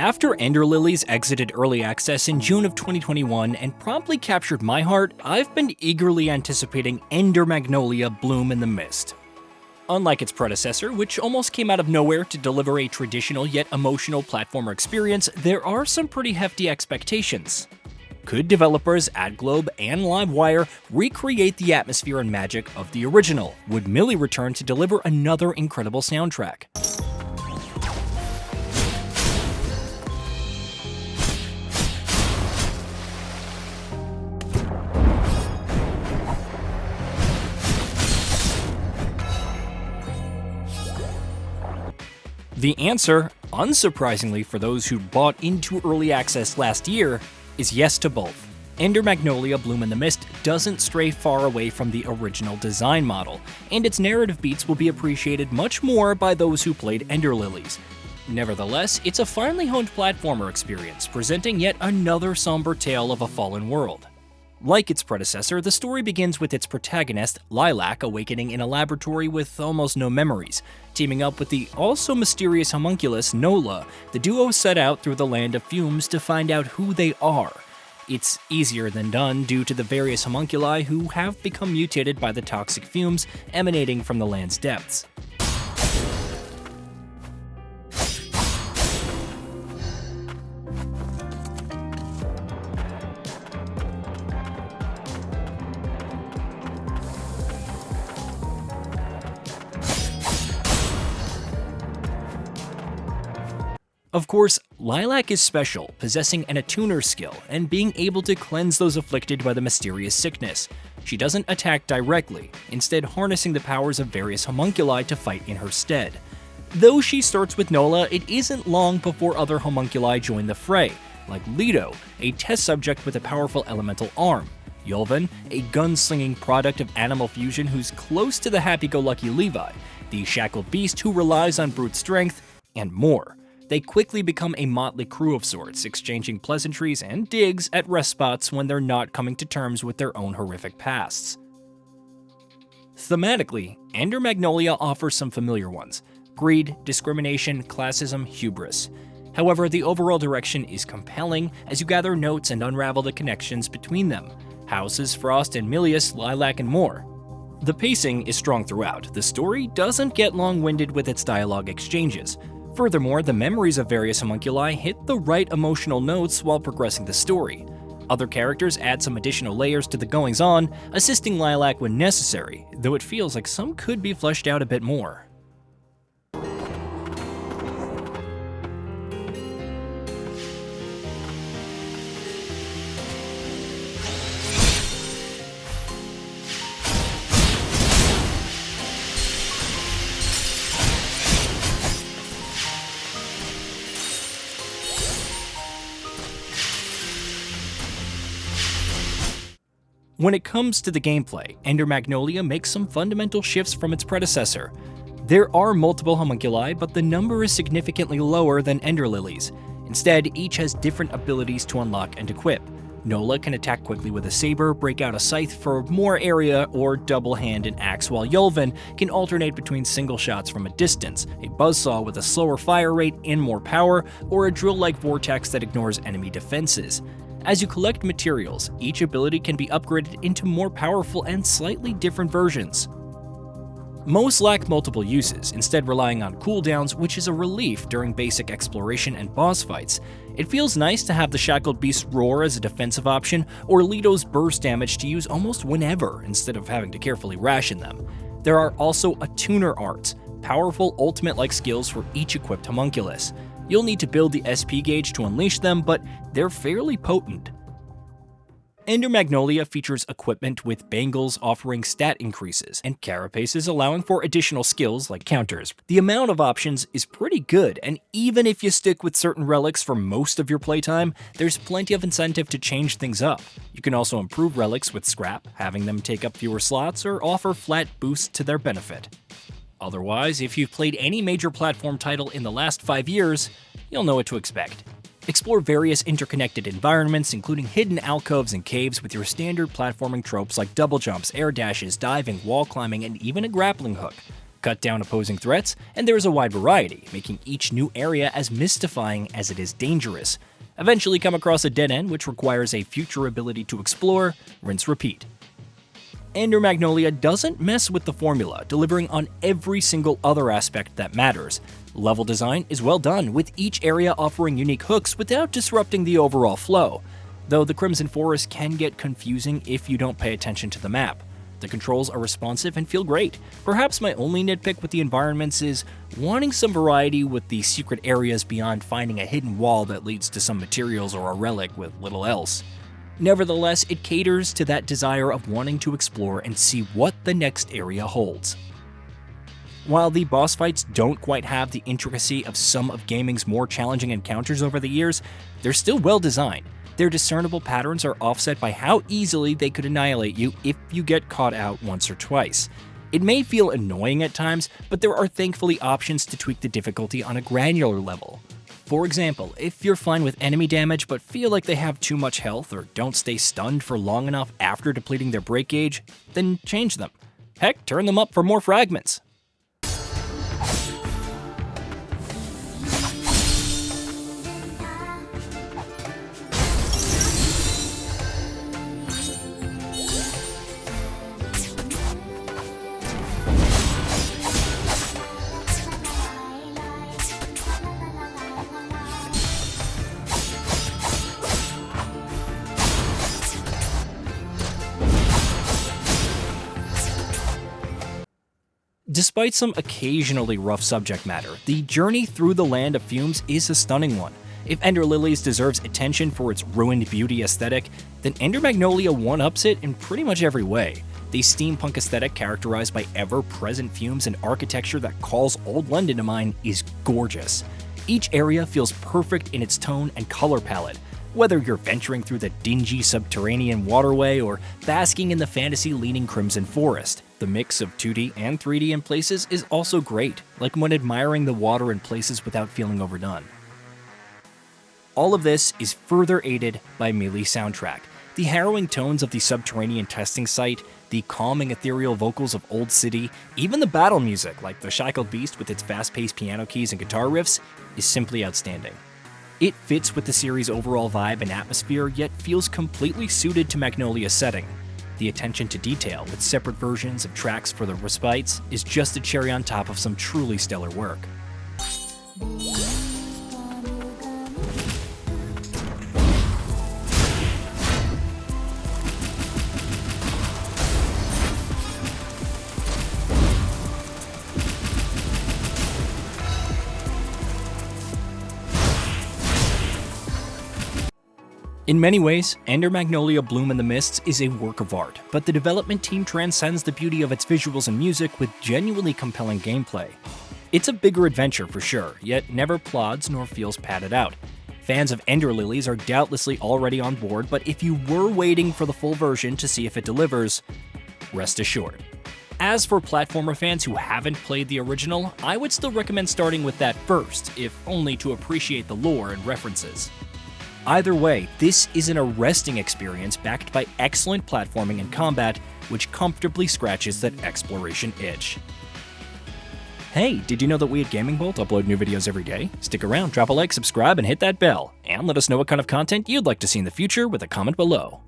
After Ender Lilies exited early access in June of 2021 and promptly captured my heart, I've been eagerly anticipating Ender Magnolia Bloom in the Mist. Unlike its predecessor, which almost came out of nowhere to deliver a traditional yet emotional platformer experience, there are some pretty hefty expectations. Could developers AdGlobe and Livewire recreate the atmosphere and magic of the original? Would Millie return to deliver another incredible soundtrack? The answer, unsurprisingly for those who bought into early access last year, is yes to both. Ender Magnolia Bloom in the Mist doesn't stray far away from the original design model, and its narrative beats will be appreciated much more by those who played Ender Lilies. Nevertheless, it's a finely honed platformer experience, presenting yet another somber tale of a fallen world. Like its predecessor, the story begins with its protagonist, Lilac, awakening in a laboratory with almost no memories. Teaming up with the also mysterious homunculus, Nola, the duo set out through the Land of Fumes to find out who they are. It's easier than done due to the various homunculi who have become mutated by the toxic fumes emanating from the land's depths. Of course, Lilac is special, possessing an attuner skill and being able to cleanse those afflicted by the mysterious sickness. She doesn't attack directly, instead harnessing the powers of various homunculi to fight in her stead. Though she starts with Nola, it isn't long before other homunculi join the fray, like Leto, a test subject with a powerful elemental arm, Yulvin, a gunslinging product of animal fusion who's close to the happy-go-lucky Levi, the shackled beast who relies on brute strength, and more. They quickly become a motley crew of sorts, exchanging pleasantries and digs at rest spots when they're not coming to terms with their own horrific pasts. Thematically, Ender Magnolia offers some familiar ones: greed, discrimination, classism, hubris. However, the overall direction is compelling as you gather notes and unravel the connections between them: Houses, Frost and Milius, Lilac, and more. The pacing is strong throughout. The story doesn't get long-winded with its dialogue exchanges. Furthermore, the memories of various homunculi hit the right emotional notes while progressing the story. Other characters add some additional layers to the goings-on, assisting Lilac when necessary, though it feels like some could be fleshed out a bit more. When it comes to the gameplay, Ender Magnolia makes some fundamental shifts from its predecessor. There are multiple homunculi, but the number is significantly lower than Ender Lilies. Instead, each has different abilities to unlock and equip. Nola can attack quickly with a saber, break out a scythe for more area, or double hand an axe, while Yulvin can alternate between single shots from a distance, a buzzsaw with a slower fire rate and more power, or a drill-like vortex that ignores enemy defenses. As you collect materials, each ability can be upgraded into more powerful and slightly different versions. Most lack multiple uses, instead relying on cooldowns, which is a relief during basic exploration and boss fights. It feels nice to have the Shackled Beast's Roar as a defensive option, or Leto's burst damage to use almost whenever, instead of having to carefully ration them. There are also attuner arts, powerful ultimate-like skills for each equipped homunculus. You'll need to build the SP gauge to unleash them, but they're fairly potent. Ender Magnolia features equipment with bangles offering stat increases, and carapaces allowing for additional skills like counters. The amount of options is pretty good, and even if you stick with certain relics for most of your playtime, there's plenty of incentive to change things up. You can also improve relics with scrap, having them take up fewer slots, or offer flat boosts to their benefit. Otherwise, if you've played any major platform title in the last 5 years, you'll know what to expect. Explore various interconnected environments, including hidden alcoves and caves with your standard platforming tropes like double jumps, air dashes, diving, wall climbing, and even a grappling hook. cut down opposing threats, and there is a wide variety, making each new area as mystifying as it is dangerous. Eventually come across a dead end which requires a future ability to explore, rinse, repeat. Ender Magnolia doesn't mess with the formula, delivering on every single other aspect that matters. Level design is well done, with each area offering unique hooks without disrupting the overall flow, though the Crimson Forest can get confusing if you don't pay attention to the map. The controls are responsive and feel great. Perhaps my only nitpick with the environments is wanting some variety with the secret areas beyond finding a hidden wall that leads to some materials or a relic with little else. Nevertheless, it caters to that desire of wanting to explore and see what the next area holds. While the boss fights don't quite have the intricacy of some of gaming's more challenging encounters over the years, they're still well designed. Their discernible patterns are offset by how easily they could annihilate you if you get caught out once or twice. It may feel annoying at times, but there are thankfully options to tweak the difficulty on a granular level. For example, if you're fine with enemy damage but feel like they have too much health or don't stay stunned for long enough after depleting their break gauge, then change them. Heck, turn them up for more fragments. Despite some occasionally rough subject matter, the journey through the Land of Fumes is a stunning one. If Ender Lilies deserves attention for its ruined beauty aesthetic, then Ender Magnolia one-ups it in pretty much every way. The steampunk aesthetic characterized by ever-present fumes and architecture that calls old London to mind is gorgeous. Each area feels perfect in its tone and color palette, whether you're venturing through the dingy subterranean waterway or basking in the fantasy-leaning Crimson Forest. The mix of 2D and 3D in places is also great, like when admiring the water in places without feeling overdone. All of this is further aided by Melee soundtrack. The harrowing tones of the subterranean testing site, the calming ethereal vocals of Old City, even the battle music, like the Shackled Beast with its fast-paced piano keys and guitar riffs, is simply outstanding. It fits with the series' overall vibe and atmosphere, yet feels completely suited to Magnolia's setting. The attention to detail, with separate versions of tracks for the respites, is just a cherry on top of some truly stellar work. In many ways, Ender Magnolia Bloom in the Mists is a work of art, but the development team transcends the beauty of its visuals and music with genuinely compelling gameplay. It's a bigger adventure for sure, yet never plods nor feels padded out. Fans of Ender Lilies are doubtlessly already on board, but if you were waiting for the full version to see if it delivers, rest assured. As for platformer fans who haven't played the original, I would still recommend starting with that first, if only to appreciate the lore and references. Either way, this is an arresting experience backed by excellent platforming and combat, which comfortably scratches that exploration itch. Hey, did you know that we at GamingBolt upload new videos every day? Stick around, drop a like, subscribe, and hit that bell. And let us know what kind of content you'd like to see in the future with a comment below.